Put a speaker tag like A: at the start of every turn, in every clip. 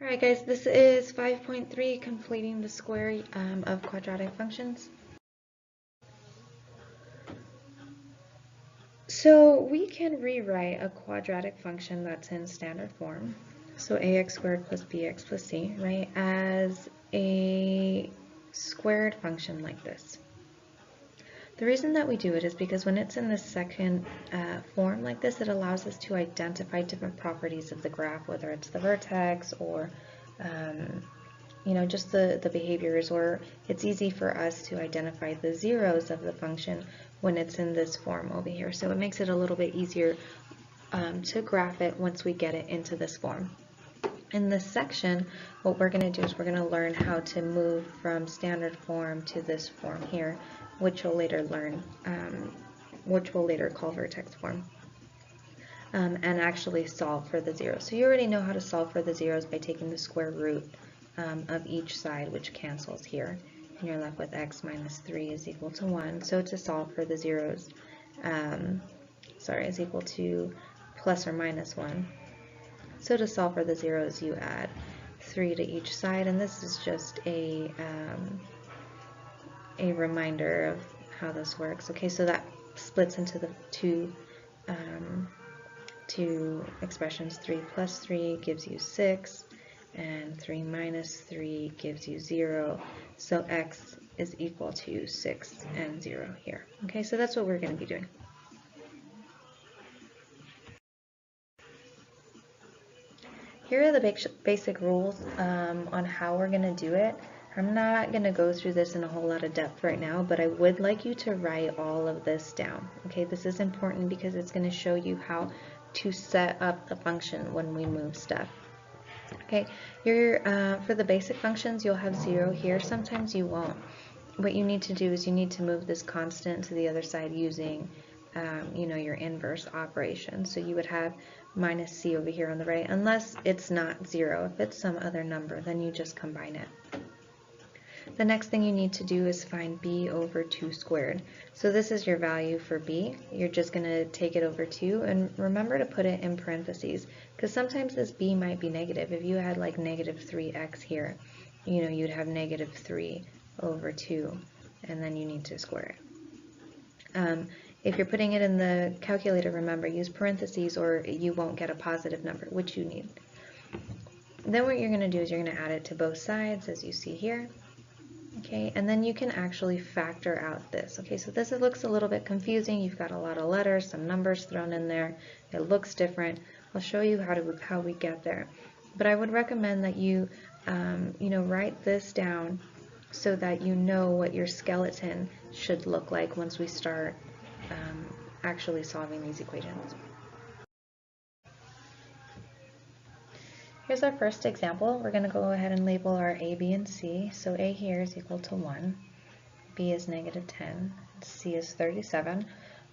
A: Alright guys, this is 5.3, completing the square of quadratic functions. So we can rewrite a quadratic function that's in standard form, so ax squared plus bx plus c, right, as a squared function like this. The reason that we do it is because when it's in the second form like this, it allows us to identify different properties of the graph, whether it's the vertex or just the behaviors, or it's easy for us to identify the zeros of the function when it's in this form over here. So it makes it a little bit easier to graph it once we get it into this form. In this section, what we're going to do is we're going to learn how to move from standard form to this form here, which we'll later learn, which we'll later call vertex form, and actually solve for the zeros. So you already know how to solve for the zeros by taking the square root of each side, which cancels here, and you're left with x minus 3 is equal to 1. So to solve for the zeros, is equal to plus or minus 1. So to solve for the zeros, you add 3 to each side, and this is just a reminder of how this works. Okay, so that splits into the two expressions. 3 plus 3 gives you 6, and 3 minus 3 gives you 0. So x is equal to 6 and 0 here. Okay, so that's what we're going to be doing. Here are the basic rules on how we're going to do it. I'm not going to go through this in a whole lot of depth right now, but I would like you to write all of this down. Okay, this is important because it's going to show you how to set up the function when we move stuff. Okay, for the basic functions, you'll have 0 here. Sometimes you won't. What you need to do is you need to move this constant to the other side using your inverse operation. So you would have minus c over here on the right, unless it's not 0. If it's some other number, then you just combine it. The next thing you need to do is find b over 2 squared. So this is your value for b. You're just going to take it over 2, and remember to put it in parentheses, because sometimes this b might be negative. If you had like negative 3x here, you'd have negative 3 over 2, and then you need to square it. If you're putting it in the calculator, remember, use parentheses or you won't get a positive number, which you need. Then what you're going to do is you're going to add it to both sides, as you see here. Okay, and then you can actually factor out this. Okay, so this looks a little bit confusing. You've got a lot of letters, some numbers thrown in there. It looks different. I'll show you how we get there. But I would recommend that you, write this down so that you know what your skeleton should look like once we start actually solving these equations. Here's our first example. We're going to go ahead and label our a, b, and c. So a here is equal to 1, b is negative 10, c is 37.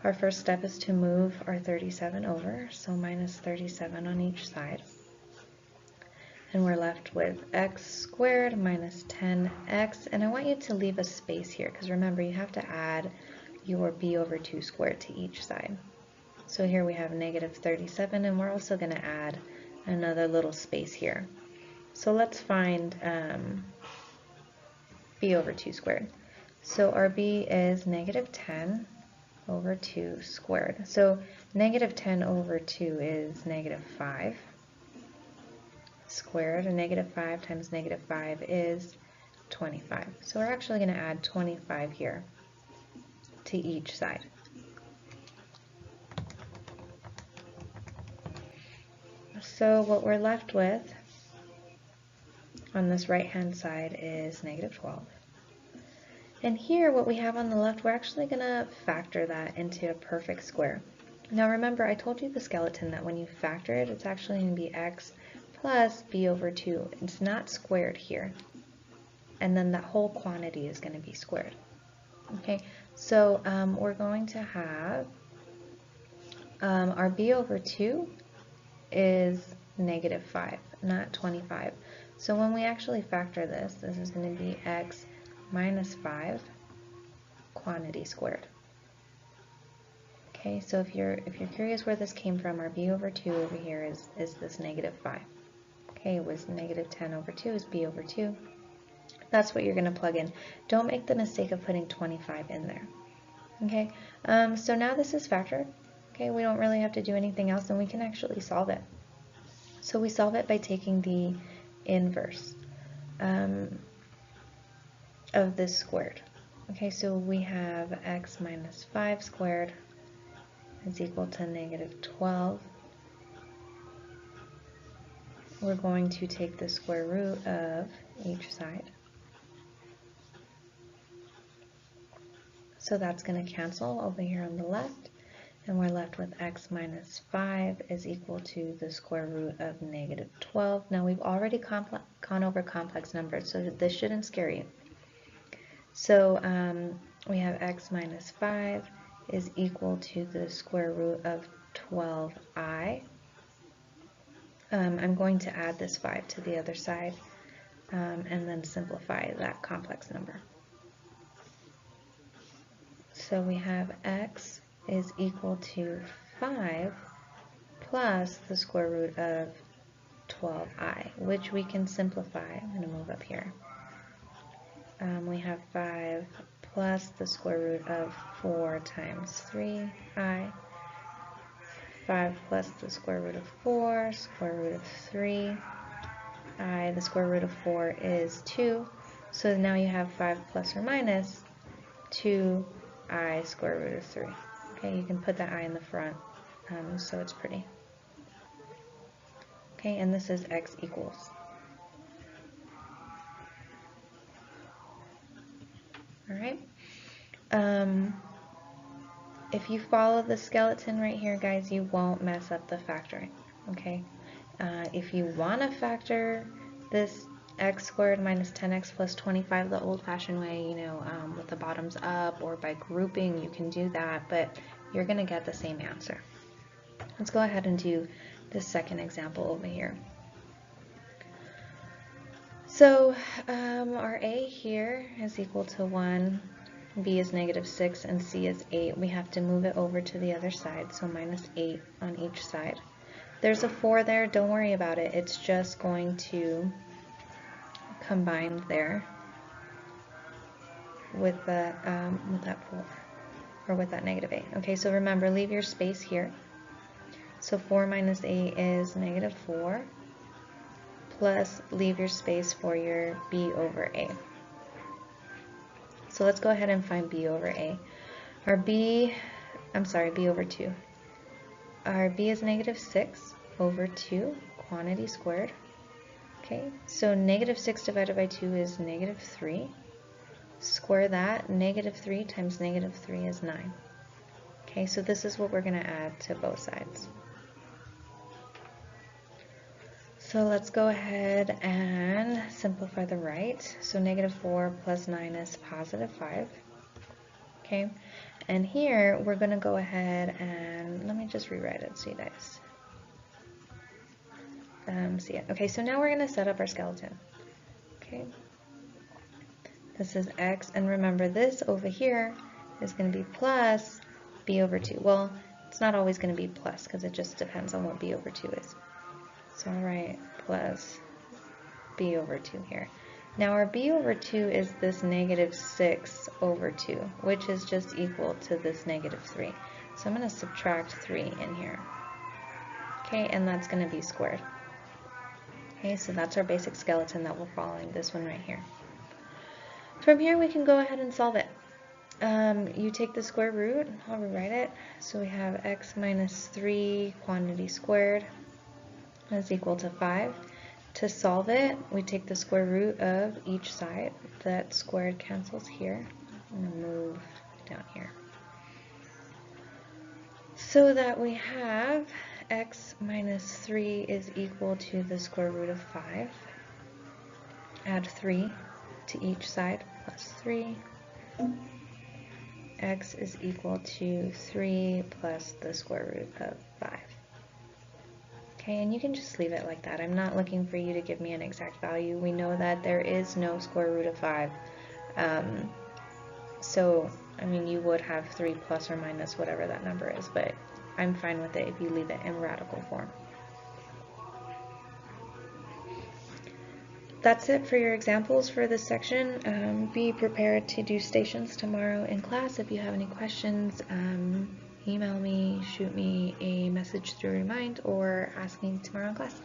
A: Our first step is to move our 37 over, so minus 37 on each side. And we're left with x squared minus 10x, and I want you to leave a space here, because remember, you have to add your b over 2 squared to each side. So here we have negative 37, and we're also going to add another little space here. So let's find b over 2 squared. So our b is negative 10 over 2 squared. So negative 10 over 2 is negative 5 squared, and negative 5 times negative 5 is 25. So we're actually going to add 25 here to each side. So what we're left with on this right-hand side is negative 12. And here, what we have on the left, we're actually going to factor that into a perfect square. Now remember, I told you the skeleton that when you factor it, it's actually going to be x plus b over 2. It's not squared here. And then that whole quantity is going to be squared. Okay, so we're going to have our b over 2 is negative 5, not 25. So when we actually factor this, this is going to be x minus 5 quantity squared. Okay, so if you're curious where this came from, our b over 2 over here is this negative 5. Okay, was negative 10 over 2 is b over 2. That's what you're going to plug in. Don't make the mistake of putting 25 in there. Okay, so now this is factored. Okay, we don't really have to do anything else, and we can actually solve it. So we solve it by taking the inverse of this squared. Okay, so we have x minus 5 squared is equal to negative 12. We're going to take the square root of each side. So that's going to cancel over here on the left, and we're left with x minus 5 is equal to the square root of negative 12. Now we've already gone over complex numbers, so this shouldn't scare you. So we have x minus 5 is equal to the square root of 12i. I'm going to add this 5 to the other side and then simplify that complex number. So we have x is equal to 5 plus the square root of 12i, which we can simplify. I'm going to move up here. We have 5 plus the square root of 4 times 3i. 5 plus the square root of 4, square root of 3i. The square root of 4 is 2. So now you have 5 plus or minus 2i square root of 3. Okay, you can put that I in the front so it's pretty. Okay, and this is x equals. Alright. If you follow the skeleton right here, guys, you won't mess up the factoring. Okay. If you want to factor this x squared minus 10x plus 25 the old-fashioned way, you know, with the bottoms up or by grouping, you can do that, but you're going to get the same answer. Let's go ahead and do the second example over here. So our a here is equal to 1, b is negative 6, and c is 8. We have to move it over to the other side, so minus 8 on each side. There's a 4 there, don't worry about it. It's just going to combine there with that 4, or with that negative 8. Okay, so remember, leave your space here. So 4 minus 8 is negative 4, plus leave your space for your b over a. So let's go ahead and find b over a. Our b over 2. Our b is negative 6 over 2, quantity squared. Okay, so negative 6 divided by 2 is negative 3. Square that, negative 3 times negative 3 is 9. Okay, so this is what we're going to add to both sides. So let's go ahead and simplify the right. So negative 4 plus 9 is positive 5. Okay, and here we're going to go ahead and, let me just rewrite it so you guys see it. Okay, so now we're going to set up our skeleton. Okay, this is x, and remember this over here is going to be plus b over 2. Well, it's not always going to be plus because it just depends on what b over 2 is. So I'll write plus b over 2 here. Now our b over 2 is this negative 6 over 2, which is just equal to this negative 3. So I'm going to subtract 3 in here. Okay, and that's going to be squared. Okay, so that's our basic skeleton that we're following, this one right here. From here we can go ahead and solve it. You take the square root, I'll rewrite it. So we have x minus 3 quantity squared is equal to 5. To solve it, we take the square root of each side. That squared cancels here. I'm going to move down here. So that we have x minus 3 is equal to the square root of 5. Add 3 to each side, plus 3. X is equal to 3 plus the square root of 5. Okay, and you can just leave it like that. I'm not looking for you to give me an exact value. We know that there is no square root of 5. So, I mean, you would have 3 plus or minus whatever that number is, but I'm fine with it if you leave it in radical form. that's it for your examples for this section. Be prepared to do stations tomorrow in class. If you have any questions, email me, shoot me a message through Remind, or ask me tomorrow in class.